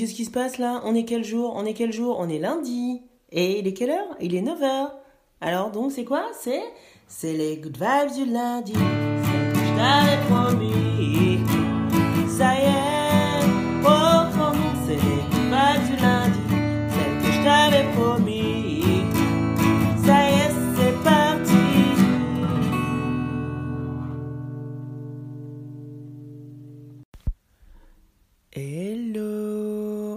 qu'est-ce qui se passe là? On est quel jour? On est quel jour? On est lundi. Et il est quelle heure? Il est 9h. Alors donc c'est quoi? C'est les good vibes du lundi. C'est ce que je t'avais promis. Ça y est, oh, c'est les good vibes du lundi. Celle que je t'avais promis. Ça y est, c'est parti.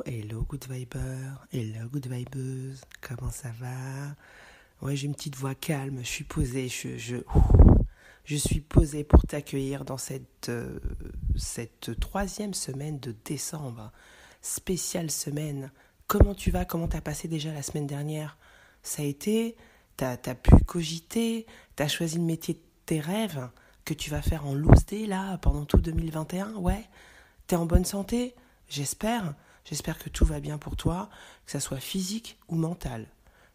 Hello good viber, hello good vibeuse, comment ça va? Ouais, j'ai une petite voix calme, je suis posée, je suis posée pour t'accueillir dans cette troisième semaine de décembre, spéciale semaine. Comment tu vas? Comment t'as passé déjà la semaine dernière? Ça a été, t'as pu cogiter, t'as choisi le métier de tes rêves que tu vas faire en loose day là pendant tout 2021, ouais? T'es en bonne santé? J'espère que tout va bien pour toi, que ça soit physique ou mental.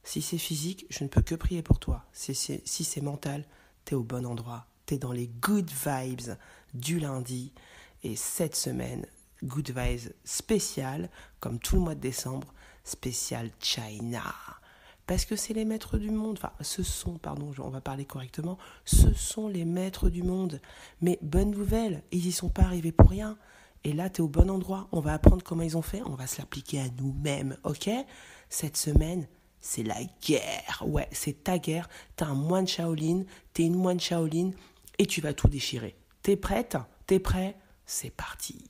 Si c'est physique, je ne peux que prier pour toi. Si c'est mental, t'es au bon endroit. T'es dans les good vibes du lundi. Et cette semaine, good vibes spéciale, comme tout le mois de décembre, spécial China. Parce que c'est les maîtres du monde. Enfin, on va parler correctement. Ce sont les maîtres du monde. Mais bonne nouvelle, ils y sont pas arrivés pour rien. Et là, tu es au bon endroit. On va apprendre comment ils ont fait. On va se l'appliquer à nous-mêmes, ok? Cette semaine, c'est la guerre. Ouais, c'est ta guerre. T'es un moine Shaolin. T'es une moine Shaolin. Et tu vas tout déchirer. T'es prête? T'es prêt? C'est parti.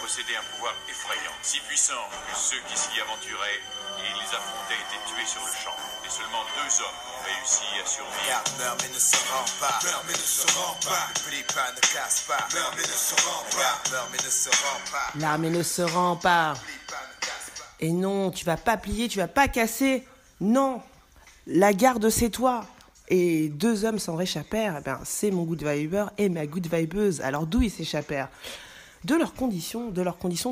Possédait un pouvoir effrayant, si puissant que ceux qui s'y aventuraient et les affrontaient étaient tués sur le champ. Et seulement 2 hommes ont réussi à survivre. Regarde, meurt mais ne se rend pas. Meurt mais ne se rend pas. Ne plie pas, ne casse pas. Meurt mais ne se rend pas. Meurt mais ne se rend pas. L'armée ne se rend pas. Et non, tu vas pas plier, tu vas pas casser. Non, la garde c'est toi. Et 2 hommes s'en réchappèrent. C'est mon good viber et ma good vibeuse. Alors d'où ils s'échappèrent? De leurs conditions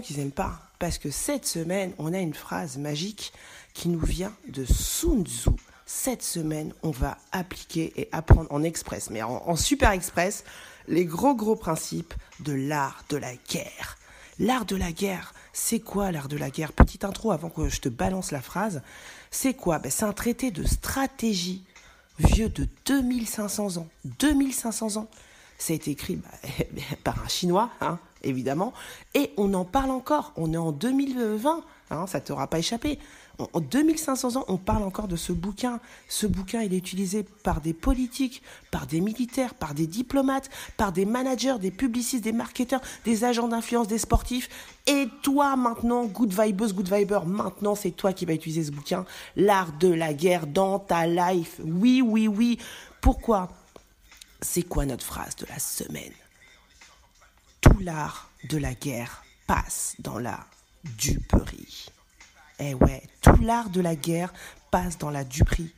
qu'ils n'aiment pas. Parce que cette semaine, on a une phrase magique qui nous vient de Sun Tzu. Cette semaine, on va appliquer et apprendre en express, mais en super express, les gros principes de l'art de la guerre. L'art de la guerre, c'est quoi l'art de la guerre? Petite intro avant que je te balance la phrase. C'est quoi? C'est un traité de stratégie vieux de 2500 ans. 2500 ans. Ça a été écrit par un Chinois, évidemment, et on en parle encore. On est en 2020, ça ne t'aura pas échappé. En 2500 ans, on parle encore de ce bouquin. Ce bouquin, il est utilisé par des politiques, par des militaires, par des diplomates, par des managers, des publicistes, des marketeurs, des agents d'influence, des sportifs. Et toi, maintenant, good vibeuse, good viber, maintenant, c'est toi qui vas utiliser ce bouquin. L'art de la guerre dans ta life. Oui. Pourquoi ? C'est quoi notre phrase de la semaine? Tout l'art de la guerre passe dans la duperie. Eh ouais, tout l'art de la guerre passe dans la duperie.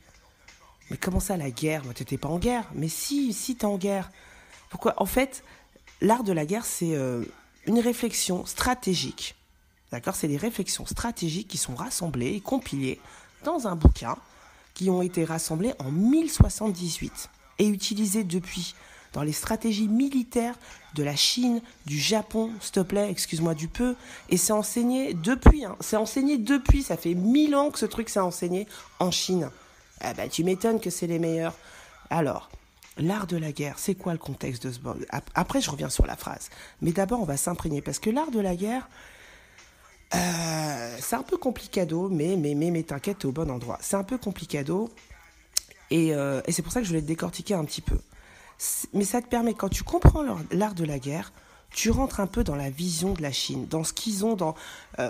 Mais comment ça, la guerre? Moi, t'étais pas en guerre. Mais si t'es en guerre. Pourquoi? En fait, l'art de la guerre, c'est une réflexion stratégique. D'accord? C'est des réflexions stratégiques qui sont rassemblées et compilées dans un bouquin qui ont été rassemblées en 1078 et utilisées depuis dans les stratégies militaires de la Chine, du Japon, s'il te plaît, excuse-moi du peu, et c'est enseigné depuis, ça fait 1000 ans que ce truc s'est enseigné en Chine. Tu m'étonnes que c'est les meilleurs. Alors, l'art de la guerre, c'est quoi le contexte de ce... Après, je reviens sur la phrase, mais d'abord, on va s'imprégner, parce que l'art de la guerre, c'est un peu complicado, mais t'inquiète, t'es au bon endroit. C'est un peu complicado, et c'est pour ça que je voulais te décortiquer un petit peu. Mais ça te permet, quand tu comprends l'art de la guerre, tu rentres un peu dans la vision de la Chine, dans ce qu'ils ont,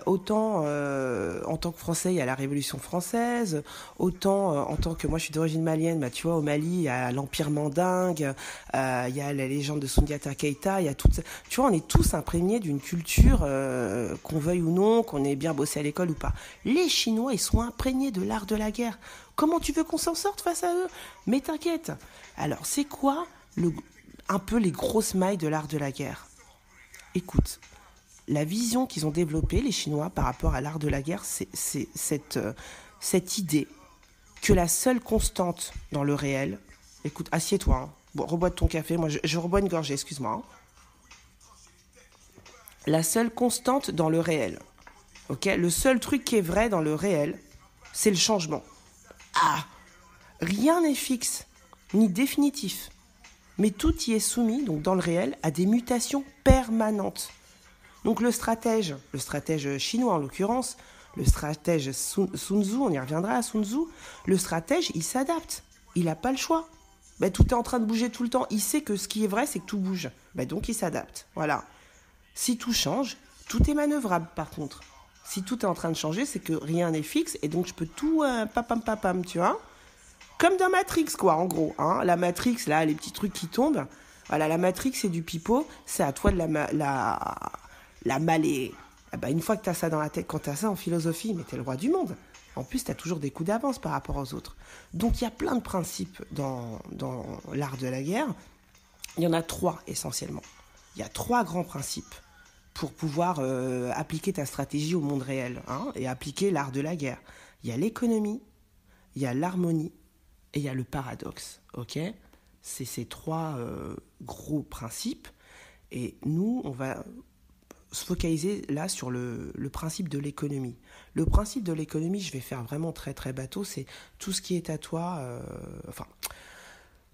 autant en tant que Français, il y a la Révolution française, autant en tant que moi je suis d'origine malienne, tu vois, au Mali, il y a l'Empire mandingue, il y a la légende de Soundiata Keita, il y a tout ça. Tu vois, on est tous imprégnés d'une culture, qu'on veuille ou non, qu'on ait bien bossé à l'école ou pas. Les Chinois, ils sont imprégnés de l'art de la guerre. Comment tu veux qu'on s'en sorte face à eux? Mais t'inquiète. Alors, c'est quoi un peu les grosses mailles de l'art de la guerre? Écoute, la vision qu'ils ont développée, les Chinois, par rapport à l'art de la guerre, c'est cette idée que la seule constante dans le réel... Écoute, assieds-toi, hein. Bon, rebois de ton café, moi je rebois une gorgée, excuse-moi. Hein. La seule constante dans le réel, ok, le seul truc qui est vrai dans le réel, c'est le changement. Ah, rien n'est fixe, ni définitif, mais tout y est soumis, donc dans le réel, à des mutations permanentes. Donc le stratège chinois en l'occurrence, le stratège Sun Tzu, on y reviendra à Sun Tzu, le stratège, il s'adapte, il n'a pas le choix. Tout est en train de bouger tout le temps, il sait que ce qui est vrai, c'est que tout bouge, donc il s'adapte, voilà. Si tout change, tout est manœuvrable par contre. Si tout est en train de changer, c'est que rien n'est fixe et donc je peux tout papam, tu vois. Comme dans Matrix, quoi, en gros. Hein. La Matrix, là, les petits trucs qui tombent. Voilà, la Matrix, c'est du pipeau. C'est à toi de la maler. Une fois que tu as ça dans la tête, quand tu as ça en philosophie, mais tu es le roi du monde. En plus, tu as toujours des coups d'avance par rapport aux autres. Donc, il y a plein de principes dans l'art de la guerre. Il y en a 3 essentiellement. Il y a 3 grands principes pour pouvoir appliquer ta stratégie au monde réel et appliquer l'art de la guerre. Il y a l'économie, il y a l'harmonie et il y a le paradoxe. Ok ? C'est ces 3 gros principes. Et nous, on va se focaliser là sur le principe de l'économie. Le principe de l'économie, je vais faire vraiment très très bateau, c'est tout ce qui est à toi...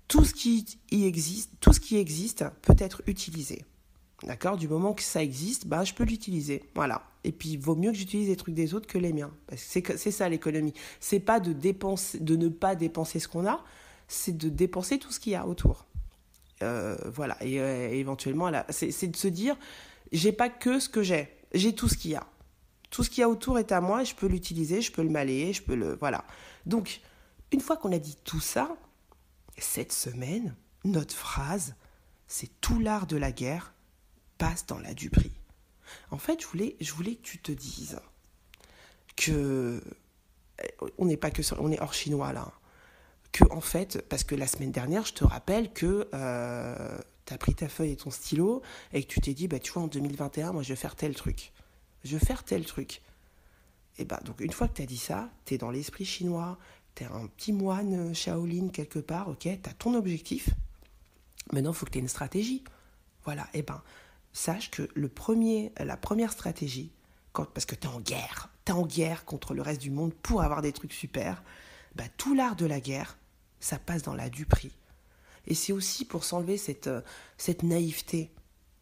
Tout ce qui existe peut être utilisé. D'accord ? Du moment que ça existe, je peux l'utiliser. Voilà. Et puis, il vaut mieux que j'utilise les trucs des autres que les miens. Parce que c'est ça l'économie. C'est pas de ne pas dépenser ce qu'on a, c'est de dépenser tout ce qu'il y a autour. Voilà. Et éventuellement, c'est de se dire, j'ai pas que ce que j'ai tout ce qu'il y a. Tout ce qu'il y a autour est à moi et je peux l'utiliser, je peux le malayer, voilà. Donc, une fois qu'on a dit tout ça, cette semaine, notre phrase, c'est tout l'art de la guerre passe dans la duperie. En fait, je voulais que tu te dises que on n'est pas que sur, on est hors chinois là. Que en fait, parce que la semaine dernière, je te rappelle que tu as pris ta feuille et ton stylo et que tu t'es dit, tu vois, en 2021, moi, je vais faire tel truc. Et donc, une fois que tu as dit ça, tu es dans l'esprit chinois, tu es un petit moine Shaolin quelque part, ok, tu as ton objectif. Maintenant, il faut que tu aies une stratégie. Voilà, sache que la première stratégie, parce que tu es en guerre contre le reste du monde pour avoir des trucs super, tout l'art de la guerre, ça passe dans la duperie. Et c'est aussi pour s'enlever cette naïveté.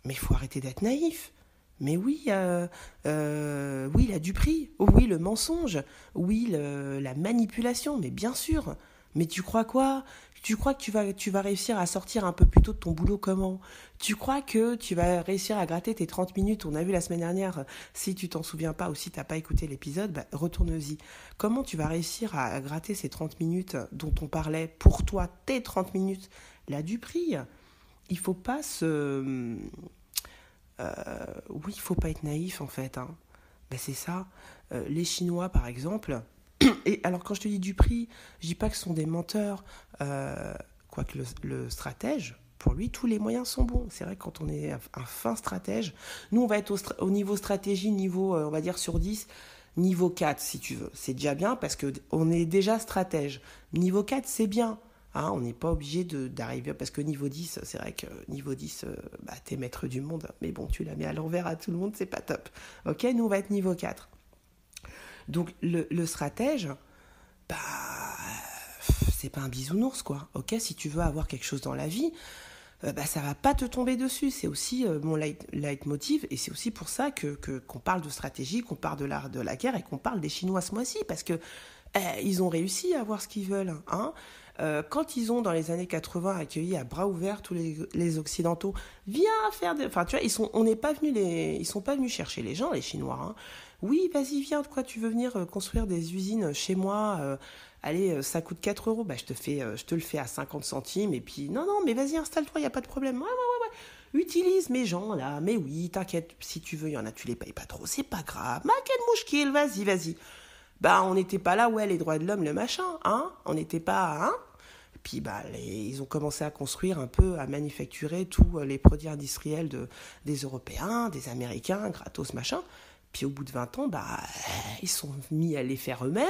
Mais il faut arrêter d'être naïf. Mais oui, oui, la duperie, oui, le mensonge, oui, la manipulation, mais bien sûr. Mais tu crois quoi ? Tu crois que tu vas réussir à sortir un peu plus tôt de ton boulot comment ? Tu crois que tu vas réussir à gratter tes 30 minutes ? On a vu la semaine dernière, si tu t'en souviens pas ou si tu n'as pas écouté l'épisode, retourne-y. Comment tu vas réussir à gratter ces 30 minutes dont on parlait pour toi, tes 30 minutes ? La duperie. Il faut pas oui, il faut pas être naïf en fait. C'est ça. Les Chinois, par exemple... Et alors, quand je te dis duperie, je dis pas que ce sont des menteurs. Quoique le stratège, pour lui, tous les moyens sont bons. C'est vrai que quand on est un fin stratège, nous, on va être au niveau stratégie, niveau, on va dire sur 10, niveau 4, si tu veux. C'est déjà bien parce qu'on est déjà stratège. Niveau 4, c'est bien. On n'est pas obligé d'arriver, parce que niveau 10, c'est vrai que niveau 10, t'es maître du monde. Mais bon, tu la mets à l'envers à tout le monde, c'est pas top. Ok, nous, on va être niveau 4. Donc, le stratège, c'est pas un bisounours, quoi. Ok, si tu veux avoir quelque chose dans la vie, ça va pas te tomber dessus. C'est aussi mon leitmotiv, et c'est aussi pour ça qu'on parle de stratégie, qu'on parle de l'art de la guerre, et qu'on parle des Chinois ce mois-ci, parce que ils ont réussi à avoir ce qu'ils veulent, quand ils ont, dans les années 80, accueilli à bras ouverts tous les Occidentaux, viens faire enfin, tu vois, ils sont pas venus chercher les gens, les Chinois, Oui, vas-y, viens, de quoi tu veux venir construire des usines chez moi, allez, ça coûte 4 €, je te le fais à 50 centimes, et puis, non, mais vas-y, installe-toi, il n'y a pas de problème, ouais, utilise mes gens, là, mais oui, t'inquiète, si tu veux, il y en a, tu les payes pas trop, c'est pas grave, quel mouchkil, vas-y. On n'était pas là, les droits de l'homme, le machin, on n'était pas, Puis ils ont commencé à construire un peu, à manufacturer tous les produits industriels des Européens, des Américains, gratos, machin. Puis au bout de 20 ans, ils sont mis à les faire eux-mêmes.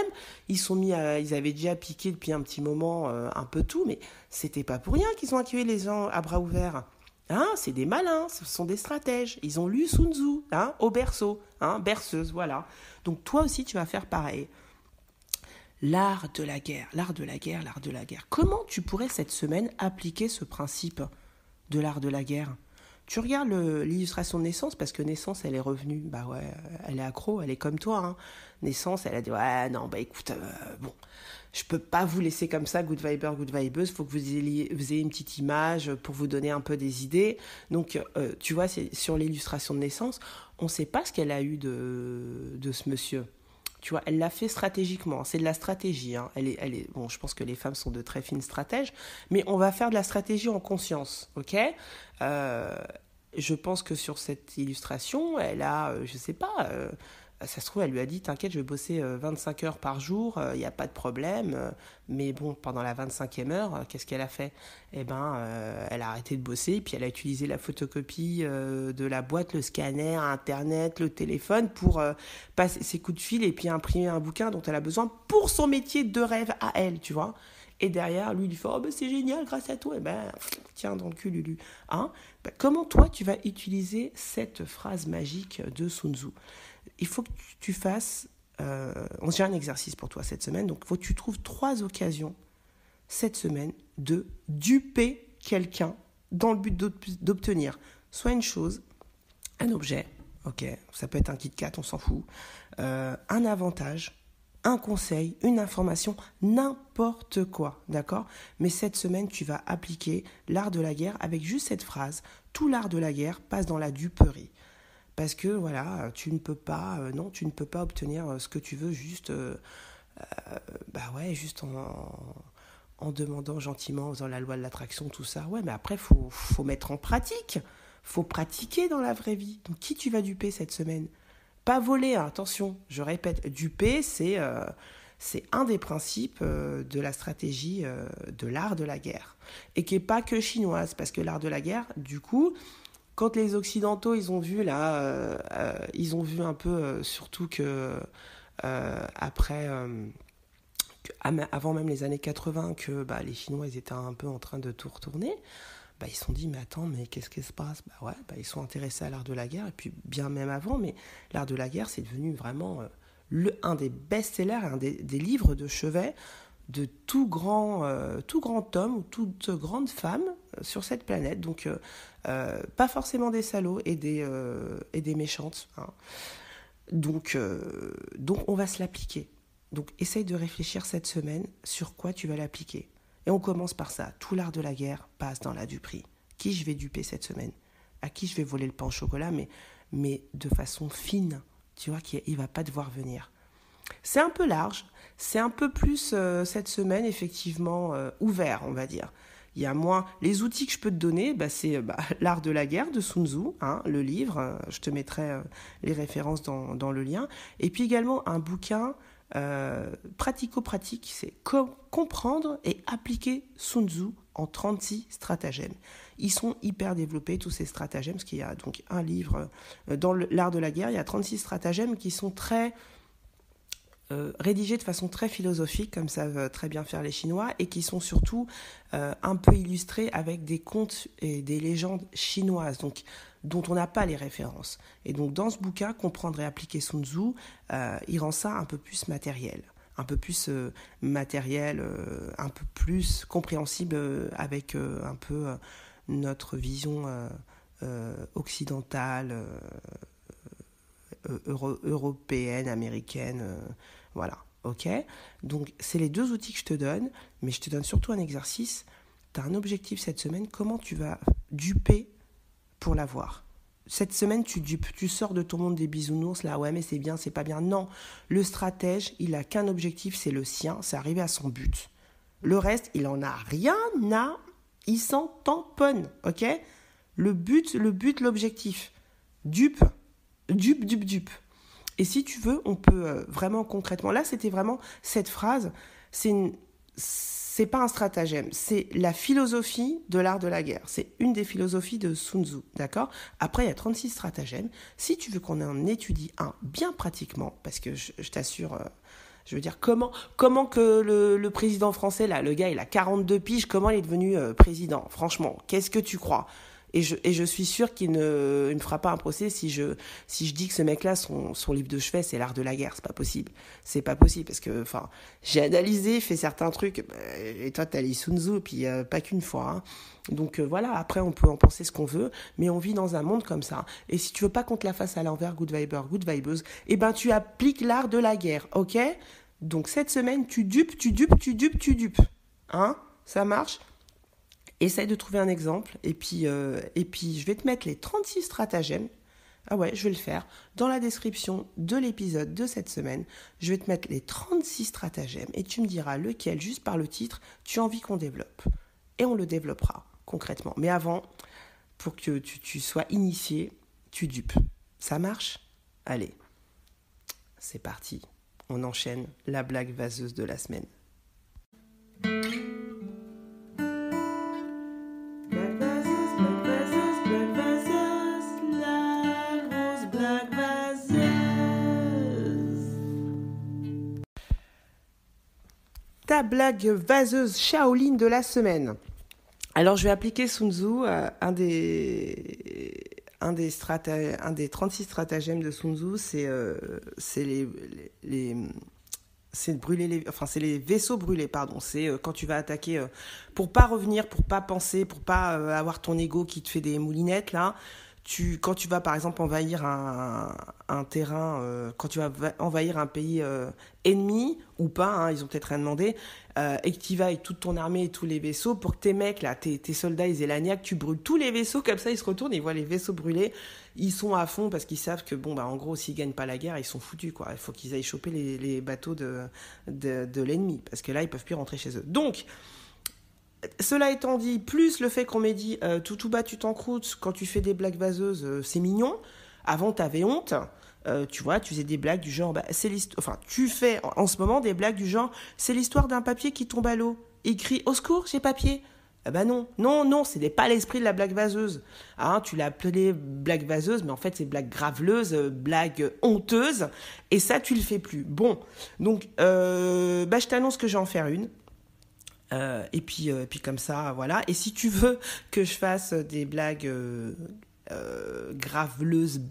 Ils avaient déjà piqué depuis un petit moment un peu tout, mais c'était pas pour rien qu'ils ont accueilli les gens à bras ouverts. Hein, c'est des malins, ce sont des stratèges. Ils ont lu Sun Tzu, au berceau, berceuse, voilà. Donc toi aussi, tu vas faire pareil. L'art de la guerre, l'art de la guerre, l'art de la guerre. Comment tu pourrais cette semaine appliquer ce principe de l'art de la guerre ? Tu regardes l'illustration de Naissance, parce que Naissance, elle est revenue, elle est accro, elle est comme toi. Naissance, elle a dit, écoute, je peux pas vous laisser comme ça, good viber, good vibeuse, faut que vous ayez une petite image pour vous donner un peu des idées. Donc, tu vois, c'est sur l'illustration de Naissance, on sait pas ce qu'elle a eu de ce monsieur. Tu vois, elle l'a fait stratégiquement, c'est de la stratégie. Elle est, je pense que les femmes sont de très fines stratèges, mais on va faire de la stratégie en conscience, ok ? Je pense que sur cette illustration, elle a, je sais pas, ça se trouve, elle lui a dit, t'inquiète, je vais bosser 25 heures par jour, il n'y a pas de problème. Mais bon, pendant la 25e heure, qu'est-ce qu'elle a fait ? Elle a arrêté de bosser, puis elle a utilisé la photocopie de la boîte, le scanner, Internet, le téléphone pour passer ses coups de fil et puis imprimer un bouquin dont elle a besoin pour son métier de rêve à elle, tu vois. Et derrière, lui, il lui fait « Oh, c'est génial, grâce à toi. » Tiens, dans le cul, Lulu. Comment toi, tu vas utiliser cette phrase magique de Sun Tzu ? Il faut que tu fasses... j'ai un exercice pour toi cette semaine. Donc, il faut que tu trouves 3 occasions cette semaine de duper quelqu'un dans le but d'obtenir soit une chose, un objet, ok, ça peut être un Kit Kat, on s'en fout, un avantage, un conseil, une information, n'importe quoi, d'accord ? Mais cette semaine, tu vas appliquer l'art de la guerre avec juste cette phrase. Tout l'art de la guerre passe dans la duperie. Parce que, voilà, tu ne peux pas obtenir ce que tu veux juste, juste en demandant gentiment, en faisant la loi de l'attraction, tout ça. Ouais, mais après, faut mettre en pratique. Faut pratiquer dans la vraie vie. Donc, qui tu vas duper cette semaine ? Pas voler, attention, je répète, duper, c'est un des principes de la stratégie de l'art de la guerre. Et qui n'est pas que chinoise, parce que l'art de la guerre, du coup, quand les Occidentaux, ils ont vu un peu, surtout que avant même les années 80, que les Chinois, ils étaient un peu en train de tout retourner. Ils se sont dit, mais attends, mais qu'est-ce qui se passe ? Ils sont intéressés à l'art de la guerre, et puis bien même avant, mais l'art de la guerre, c'est devenu vraiment un des best-sellers, un des livres de chevet de tout grand homme ou toute grande femme sur cette planète. Donc, pas forcément des salauds et des méchantes. Donc, on va se l'appliquer. Donc, essaye de réfléchir cette semaine sur quoi tu vas l'appliquer. Et on commence par ça. Tout l'art de la guerre passe dans la duperie. Qui je vais duper cette semaine ? À qui je vais voler le pain au chocolat, mais de façon fine. Tu vois qu'il ne va pas devoir venir. C'est un peu large. C'est un peu plus, cette semaine, effectivement, ouvert, on va dire. Il y a moins... Les outils que je peux te donner, c'est l'art de la guerre de Sun Tzu, le livre. Je te mettrai les références dans le lien. Et puis également un bouquin... pratico-pratique, c'est comprendre et appliquer Sun Tzu en 36 stratagèmes. Ils sont hyper développés, tous ces stratagèmes, parce qu'il y a donc un livre dans l'art de la guerre, il y a 36 stratagèmes qui sont très rédigés de façon très philosophique, comme savent très bien faire les Chinois, et qui sont surtout un peu illustrés avec des contes et des légendes chinoises, donc dont on n'a pas les références. Et donc dans ce bouquin, comprendre et appliquer Sun Tzu, il rend ça un peu plus matériel, un peu plus compréhensible avec un peu notre vision occidentale, européenne, américaine, voilà, ok ? Donc c'est les 2 outils que je te donne, mais je te donne surtout un exercice. Tu as un objectif cette semaine, comment tu vas duper pour l'avoir. Cette semaine, tu dupes, tu sors de ton monde des bisounours, là, ouais, mais c'est bien, c'est pas bien. Non, le stratège, il a qu'un objectif, c'est le sien, c'est arriver à son but. Le reste, il en a rien à... Il s'en tamponne, ok ? Le but, l'objectif. Dupe. Et si tu veux, on peut vraiment concrètement... Là, c'était vraiment cette phrase, c'est c'est pas un stratagème, c'est la philosophie de l'art de la guerre. C'est une des philosophies de Sun Tzu, d'accord ? Après, il y a 36 stratagèmes. Si tu veux qu'on en étudie un bien pratiquement, parce que je t'assure, je veux dire, comment que le président français, là, le gars, il a 42 piges, comment il est devenu président ? Franchement, qu'est-ce que tu crois ? Et je suis sûre qu'il ne me fera pas un procès si je dis que ce mec-là, son livre de chevet, c'est l'art de la guerre. C'est pas possible. C'est pas possible parce que, enfin, j'ai analysé, fait certains trucs. Et toi, t'as lu Sun Tzu, puis pas qu'une fois. Hein. Donc voilà, après, on peut en penser ce qu'on veut, mais on vit dans un monde comme ça. Et si tu veux pas qu'on te la fasse à l'envers, good viber, good vibeuse, eh ben, tu appliques l'art de la guerre, ok ? Donc cette semaine, tu dupes. Hein ? Ça marche ? Essaye de trouver un exemple et puis je vais te mettre les 36 stratagèmes. Ah ouais, je vais le faire. Dans la description de l'épisode de cette semaine, je vais te mettre les 36 stratagèmes et tu me diras lequel, juste par le titre, tu as envie qu'on développe. Et on le développera concrètement. Mais avant, pour que tu sois initié, tu dupes. Ça marche ? Allez, c'est parti. On enchaîne la blague vaseuse de la semaine. Ta blague vaseuse Shaolin de la semaine. Alors, je vais appliquer Sun Tzu, un des 36 stratagèmes de Sun Tzu, c'est les vaisseaux brûlés, pardon. C'est quand tu vas attaquer, pour pas revenir, pour pas penser, pour pas avoir ton ego qui te fait des moulinettes, là. Quand tu vas par exemple envahir un terrain, quand tu vas envahir un pays ennemi ou pas, hein, ils ont peut-être rien demandé, et que tu y vas avec toute ton armée et tous les vaisseaux, pour que tes mecs, là, tes soldats, ils aient la niaque, tu brûles tous les vaisseaux, comme ça ils se retournent, ils voient les vaisseaux brûlés, ils sont à fond parce qu'ils savent que, en gros, s'ils gagnent pas la guerre, ils sont foutus, quoi. Il faut qu'ils aillent choper les bateaux de l'ennemi, parce que là, ils peuvent plus rentrer chez eux. Donc, cela étant dit, plus le fait qu'on m'ait dit tout bas tu t'encroutes quand tu fais des blagues vaseuses, c'est mignon. Avant t'avais honte, tu vois, tu faisais des blagues du genre, tu fais en ce moment des blagues du genre, c'est l'histoire d'un papier qui tombe à l'eau. Il crie au secours, j'ai papier. Non, ce n'est pas l'esprit de la blague vaseuse. Hein, tu l'as appelé blague vaseuse, mais en fait c'est blague graveleuse, blague honteuse, et ça tu le fais plus. Bon, donc je t'annonce que je vais en faire une. Et puis comme ça, voilà. Et si tu veux que je fasse des blagues graveleuses,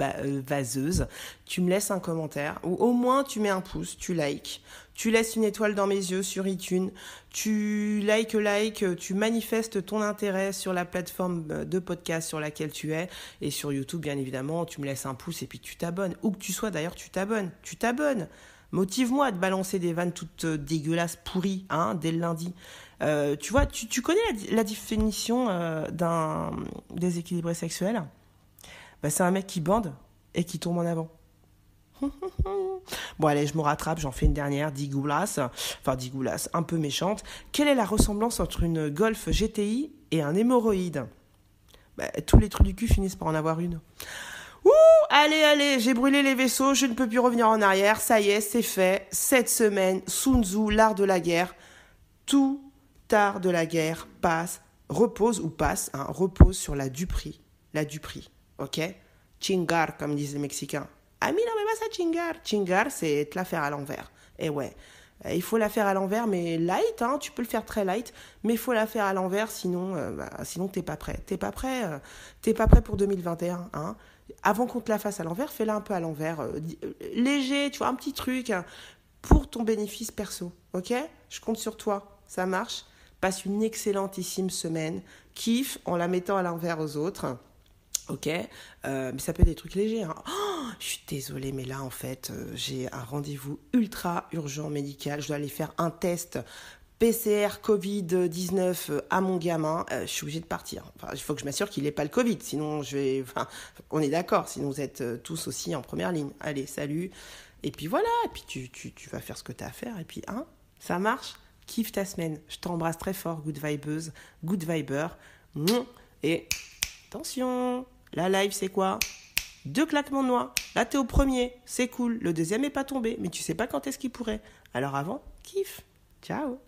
vaseuses, tu me laisses un commentaire, ou au moins tu mets un pouce, tu likes, tu laisses une étoile dans mes yeux sur iTunes, tu likes, tu manifestes ton intérêt sur la plateforme de podcast sur laquelle tu es, et sur YouTube bien évidemment, tu me laisses un pouce et puis tu t'abonnes. Où que tu sois d'ailleurs, tu t'abonnes. Motive-moi à te balancer des vannes toutes dégueulasses, pourries, hein, dès le lundi. Tu vois, tu connais la définition d'un déséquilibré sexuel ? C'est un mec qui bande et qui tombe en avant. Bon allez, je me rattrape, j'en fais une dernière, dégueulasse, un peu méchante. Quelle est la ressemblance entre une Golf GTI et un hémorroïde ? Tous les trucs du cul finissent par en avoir une. Allez, j'ai brûlé les vaisseaux, je ne peux plus revenir en arrière, ça y est, c'est fait. Cette semaine, Sun Tzu, l'art de la guerre, tout art de la guerre repose sur la duperie, ok ? Chingar, comme disent les Mexicains. Ah mais non, mais pas ça, chingar. Chingar, c'est te la faire à l'envers. Et ouais, il faut la faire à l'envers, mais light, hein, tu peux le faire très light, mais il faut la faire à l'envers, sinon t'es pas prêt. T'es pas prêt pour 2021, hein. Avant qu'on te la fasse à l'envers, fais-la un peu à l'envers, léger, tu vois, un petit truc, hein, pour ton bénéfice perso, ok ? Je compte sur toi, ça marche. Passe une excellentissime semaine, kiffe en la mettant à l'envers aux autres, ok ? Mais ça peut être des trucs légers, hein. Je suis désolée, mais là, en fait, j'ai un rendez-vous ultra urgent médical, je dois aller faire un test PCR Covid-19 à mon gamin, je suis obligée de partir. Il faut que je m'assure qu'il n'ait pas le Covid, sinon on est d'accord, sinon vous êtes tous aussi en première ligne. Allez, salut. Et puis voilà, et puis tu vas faire ce que tu as à faire, et puis ça marche. Kiffe ta semaine. Je t'embrasse très fort, good vibeuse, good viber. Et attention, la live c'est quoi ? 2 claquements de noix. Là t'es au premier, c'est cool. Le deuxième est pas tombé, mais tu sais pas quand est-ce qu'il pourrait. Alors avant, kiffe. Ciao.